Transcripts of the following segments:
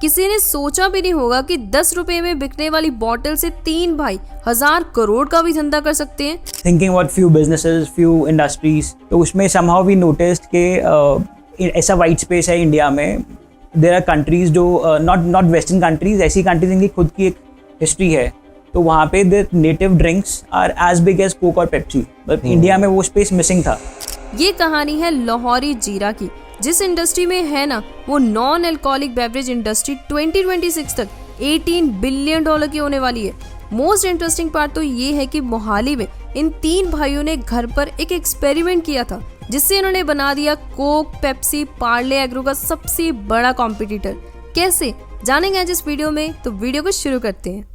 किसी ने सोचा भी नहीं होगा कि 10 रुपए में बिकने वाली बोतल से 3 भाई 1000 करोड़ का भी धंधा कर सकते हैं। Thinking about few businesses, few industries, तो उसमें somehow we noticed कि ऐसा white space है इंडिया में। There are countries जो not western countries, ऐसी countries जिनकी खुद की एक history है, तो वहाँ पे the native drinks are as big as Coke और Pepsi, बट इंडिया में वो space missing था। ये कहानी है लाहौरी जीरा की, जिस इंडस्ट्री में है ना वो नॉन अल्कोहलिक बेवरेज इंडस्ट्री 2026 तक $18 बिलियन की होने वाली है। मोस्ट इंटरेस्टिंग पार्ट तो ये है कि मोहाली में इन 3 भाइयों ने घर पर एक एक्सपेरिमेंट किया था, जिससे इन्होंने बना दिया कोक, पेप्सी, पार्ले एग्रो का सबसे बड़ा कॉम्पिटिटर। कैसे जानेंगे आज इस वीडियो में, तो वीडियो को शुरू करते हैं।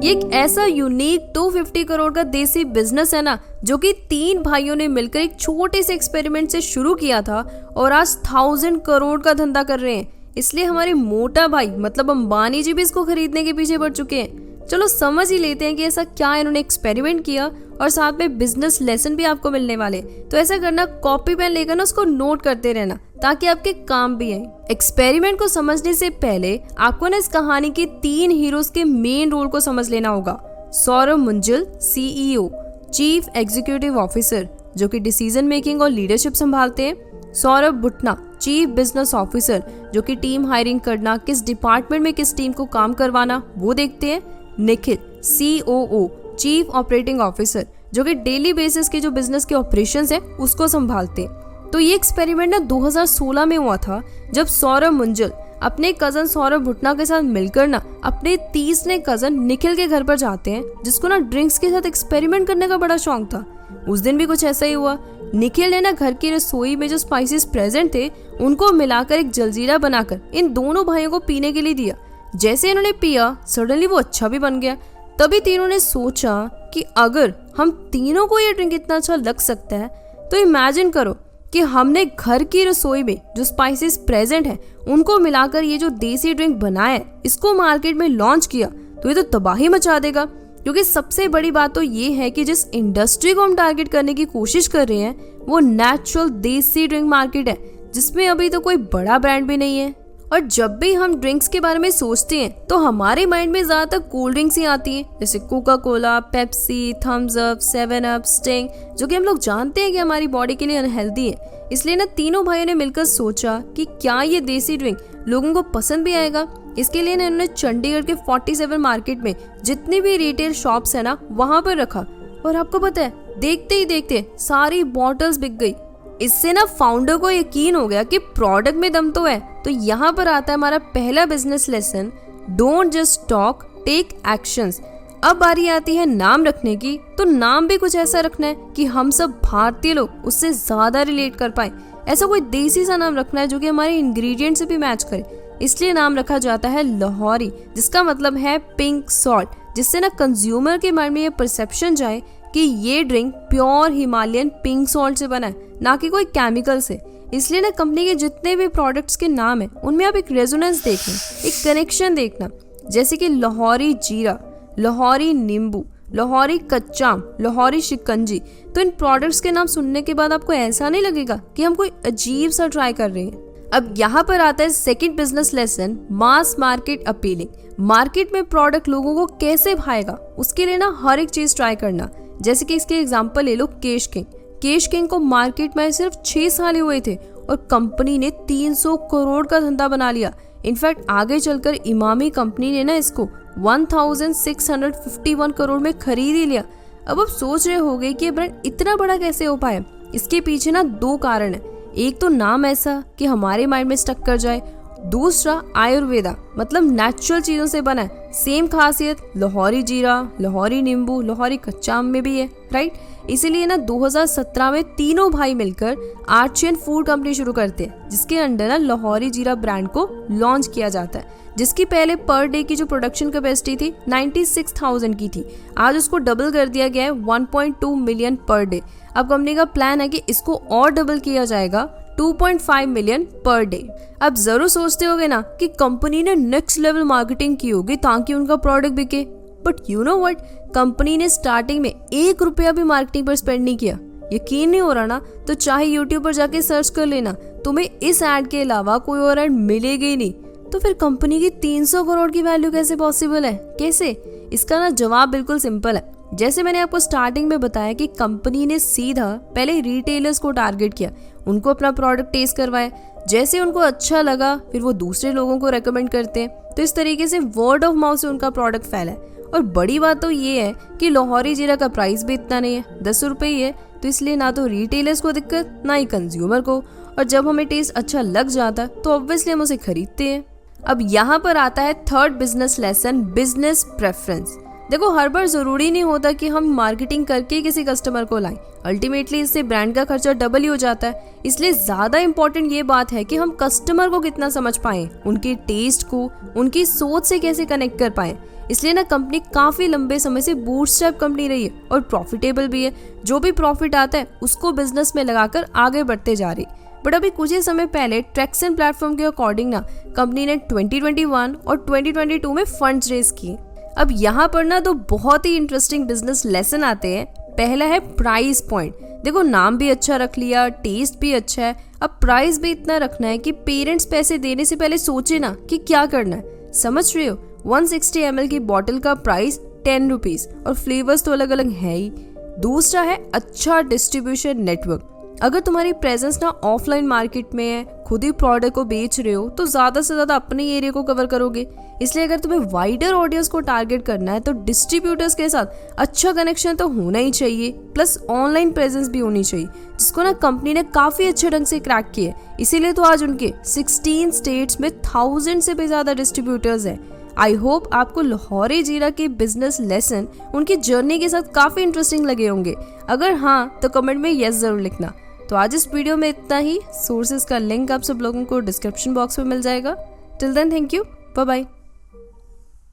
ये एक ऐसा यूनिक 250 करोड़ का देसी बिजनेस है ना, जो कि 3 भाइयों ने मिलकर एक छोटे से एक्सपेरिमेंट से शुरू किया था और आज 1000 करोड़ का धंधा कर रहे हैं। इसलिए हमारे मोटा भाई मतलब अंबानी जी भी इसको खरीदने के पीछे पड़ चुके हैं। चलो समझ ही लेते हैं कि ऐसा क्या इन्होंने एक्सपेरिमेंट किया, और साथ में बिजनेस लेसन भी आपको मिलने वाले। तो ऐसा करना, कॉपी पेन लेकर ना उसको नोट करते रहना ताकि आपके काम भी आए। एक्सपेरिमेंट को समझने से पहले आपको ना इस कहानी के 3 हीरोज के मेन रोल को समझ लेना होगा। Saurabh Munjal CEO, chief executive officer, जो कि डिसीजन मेकिंग और लीडरशिप संभालते हैं। सौरभ भुटना, चीफ बिजनेस ऑफिसर, जो कि टीम हायरिंग करना, किस डिपार्टमेंट में किस टीम को काम करवाना वो देखते हैं। Nikhil COO, chief operating officer, जो कि डेली बेसिस के जो बिजनेस के ऑपरेशंस है उसको संभालते हैं। तो ये एक्सपेरिमेंट ना 2016 में हुआ था, जब सौरभ मुंजल अपने कजन सौरभ भुटना के साथ मिलकर ना अपने 30वें कजन निखिल के घर पर जाते हैं, जिसको ना ड्रिंक्स के साथ एक्सपेरिमेंट करने का बड़ा शौक था। उस दिन भी कुछ ऐसा ही हुआ। निखिल ने ना घर की रसोई में जो स्पाइसेस प्रेजेंट थे उनको मिलाकर एक जलजीरा बनाकर इन दोनों भाइयों को पीने के लिए दिया। जैसे इन्होंने पिया, सडनली वो अच्छा भी बन गया। तभी तीनों ने सोचा कि अगर हम तीनों को ये ड्रिंक इतना अच्छा लग सकता है, तो इमेजिन करो कि हमने घर की रसोई में जो स्पाइसेस प्रेजेंट हैं उनको मिलाकर ये जो देसी ड्रिंक बनाया है, इसको मार्केट में लॉन्च किया, तो ये तो तबाही मचा देगा। क्योंकि सबसे बड़ी बात तो ये है कि जिस इंडस्ट्री को हम टारगेट करने की कोशिश कर रहे हैं वो नेचुरल देसी ड्रिंक मार्केट है, जिसमें अभी तो कोई बड़ा ब्रांड भी नहीं है। और जब भी हम ड्रिंक्स के बारे में सोचते हैं तो हमारे माइंड में ज्यादातर कोल्ड ड्रिंक्स ही आती हैं, जैसे Coca Cola, Pepsi, Thums Up, 7 Up, Sting, जो कि हम लोग जानते हैं कि हमारी बॉडी के लिए अनहेल्दी है। इसलिए ना तीनों भाइयों ने मिलकर सोचा कि क्या ये देसी ड्रिंक लोगों को पसंद भी आएगा। इसके लिए ना इन्होंने चंडीगढ़ के 47 मार्केट में जितनी भी रिटेल शॉप्स है ना वहां पर रखा, और आपको पता है देखते ही देखते सारी बॉटल्स बिक गई। इससे ना फाउंडर को यकीन हो गया कि प्रोडक्ट में दम तो है। तो यहाँ पर आता है हमारा पहला business lesson, don't just talk, take actions. अब बारी आती है नाम रखने की। तो नाम भी कुछ ऐसा रखना है कि हम सब भारतीय लोग उससे ज्यादा रिलेट कर पाए। ऐसा कोई देसी सा नाम रखना है जो कि हमारे इंग्रेडिएंट से भी मैच करे। इसलिए नाम रखा जाता है लाहौरी, जिसका मतलब है पिंक सॉल्ट, जिससे ना कंज्यूमर के माइंड में ये परसेप्शन जाए कि ये drink pure Himalayan pink salt से बना है, ना कि कोई केमिकल से। इसलिए ना कंपनी के जितने भी प्रोडक्ट्स के नाम है उनमें आप एक रेजोनेंस देखना, एक कनेक्शन देखना, जैसे कि लाहौरी जीरा, लाहौरी नींबू, लाहौरी कच्चाम, लाहौरी शिकंजी। तो इन प्रोडक्ट्स के नाम सुनने के बाद आपको ऐसा नहीं लगेगा कि हम कोई अजीब सा ट्राई कर रहे हैं। अब यहाँ पर आता है second business lesson, mass market appealing. Market में प्रोडक्ट लोगों को कैसे भाएगा, उसके लिए ना हर एक चीज ट्राई करना। जैसे कि इसके एग्जांपल ले लो केश किंग। केश किंग को मार्केट में सिर्फ 6 साल हुए थे और कंपनी ने 300 करोड़ का धंधा बना लिया। इनफैक्ट आगे चलकर इमामी कंपनी ने ना इसको 1651 करोड़ में खरीद ही लिया। अब आप सोच रहे होंगे कि ये ब्रांड इतना बड़ा कैसे हो पाया। इसके पीछे ना 2 कारण है। एक तो नाम ऐसा कि हमारे माइंड में स्टक कर जाए, दूसरा आयुर्वेदा, मतलब नेचुरल चीजों से बना है। सेम खासियत लाहौरी जीरा, लाहौरी नींबू, लाहौरी कच्चा आम में भी है, राइट। इसीलिए ना 2017 में तीनों भाई मिलकर आर्चियन फूड कंपनी शुरू करते हैं, जिसके अंडर ना लाहौरी जीरा ब्रांड को लॉन्च किया जाता है, जिसकी पहले पर डे की जो प्रोडक्शन कैपेसिटी थी 96,000 की थी। आज उसको डबल कर दिया गया है 1.2 मिलियन पर डे। अब कंपनी का प्लान है कि इसको और डबल किया जाएगा 2.5 मिलियन पर डे। अब जरूर सोचते होगे ना कि कंपनी ने नेक्स्ट लेवल मार्केटिंग की होगी ताकि उनका प्रोडक्ट बिके, but you know what, company ने स्टार्टिंग में 1 रुपया भी मार्केटिंग पर स्पेंड नहीं किया। यकीन नहीं हो रहा ना, तो चाहे यूट्यूब पर जाके सर्च कर लेना, तुम्हें इस ऐड के अलावा कोई और ऐड मिलेगी ही नहीं। तो फिर कंपनी की 300 करोड़ की वैल्यू कैसे पॉसिबल है? कैसे? इसका ना जवाब बिल्कुल सिंपल है। जैसे मैंने आपको स्टार्टिंग में बताया कि कंपनी ने सीधा पहले रिटेलर्स को टारगेट किया, उनको अपना प्रोडक्ट टेस्ट करवाया, जैसे उनको अच्छा लगा फिर वो दूसरे लोगों को रेकमेंड करते हैं। तो इस तरीके से वर्ड ऑफ माउथ से उनका प्रोडक्ट फैला है। और बड़ी बात तो ये है कि लाहौरी जीरा का प्राइस भी इतना नहीं है, 10 रुपये ही है। तो इसलिए ना तो रिटेलर्स को दिक्कत, ना ही कंज्यूमर को। और जब हमें टेस्ट अच्छा लग जाता है तो ऑब्वियसली हम उसे खरीदते हैं। अब यहाँ पर आता है third business lesson, business preference. देखो, हर बार जरूरी नहीं होता कि हम मार्केटिंग करके किसी कस्टमर को लाएं। अल्टीमेटली इससे ब्रांड का खर्चा डबल ही हो जाता है। इसलिए ज्यादा इंपॉर्टेंट ये बात है कि हम कस्टमर को कितना समझ पाएं, उनके टेस्ट को, उनकी सोच से कैसे कनेक्ट कर पाएं। इसलिए ना कंपनी काफी लंबे समय से बूटस्ट्रैप कंपनी रही है और प्रॉफिटेबल भी है। जो भी प्रॉफिट आता है उसको बिजनेस में लगाकर आगे बढ़ते जा रही। बट अभी कुछ ही समय पहले ट्रैक्सन प्लेटफॉर्म के अकॉर्डिंग ना कंपनी ने 2021 और 2022 में फंड्स रेज किए। अब यहाँ पर ना तो बहुत ही इंटरेस्टिंग बिजनेस लेसन आते हैं। पहला है प्राइस पॉइंट। देखो, नाम भी अच्छा रख लिया, टेस्ट भी अच्छा है, अब प्राइस भी इतना रखना है कि पेरेंट्स पैसे देने से पहले सोचे ना कि क्या करना है। समझ रहे हो? 160 ml की बॉटल का प्राइस 10 रुपीज और फ्लेवर्स तो अलग अलग है ही। दूसरा है अच्छा डिस्ट्रीब्यूशन नेटवर्क। अगर तुम्हारी प्रेजेंस ना ऑफलाइन मार्केट में है, खुद ही प्रोडक्ट को बेच रहे हो, तो ज्यादा से ज्यादा अपने एरिया को कवर करोगे। इसलिए अगर तुम्हें वाइडर ऑडियंस को टारगेट करना है तो डिस्ट्रीब्यूटर्स के साथ अच्छा कनेक्शन तो होना ही चाहिए, प्लस ऑनलाइन प्रेजेंस भी होनी चाहिए, जिसको ना कंपनी ने काफी अच्छे ढंग से क्रैक किया। इसीलिए तो आज उनके 16 स्टेट्स में 1000 से भी ज्यादा डिस्ट्रीब्यूटर्स हैं। आई होप आपको लाहौरी जीरा के बिजनेस लेसन उनकी जर्नी के साथ काफी इंटरेस्टिंग लगे होंगे। अगर हाँ तो कमेंट में यस जरूर लिखना। तो आज इस वीडियो में इतना ही। सोर्सेज का लिंक आप सब लोगों को डिस्क्रिप्शन बॉक्स में मिल जाएगा। Till then, thank you, bye bye.